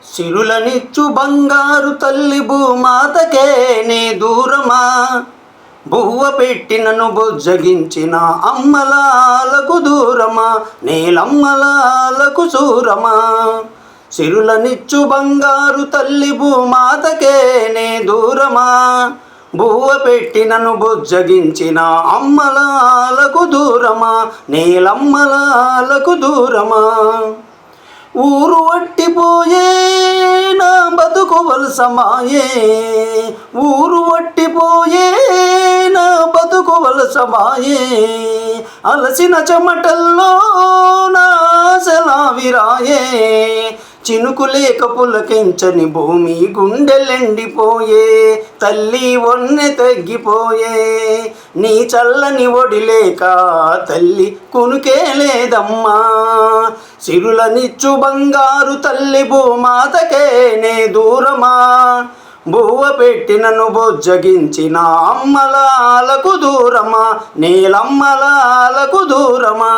సిరులనిచ్చు బంగారు తల్లి భూమాతకే నే దూరమా, బువ్వ పెట్టి నన్ను బొజ్జగించిన అమ్మలాలకు దూరమా, నేలమ్మలాలకు సూరమా. సిరులనిచ్చు బంగారు తల్లి భూమాతకే నే దూరమా, బువ్వ పెట్టి నన్ను బొజ్జగించిన అమ్మలాలకు దూరమా, నేలమ్మలాలకు దూరమా. ఊరు వట్టిపోయే నా బతుకు వలసమాయే, ఊరు వట్టిపోయే నా బతుకు వలసమాయే. అలసిన చెమటల్లో నా ఆశలావిరాయే, చినుకు లేక పులకించని భూమి గుండెలెండిపోయే. తల్లి ఒన్నె తగ్గిపోయే, నీ చల్లని ఒడిలేక తల్లి కునుకే లేదమ్మా. సిరులనిచ్చు బంగారు తల్లి భూమాతకే నే దూరమా, బువ్వ పెట్టి నన్ను బొజ్జగించిన అమ్మలాలకు దూరమా, నేలమ్మలాలకు దూరమా.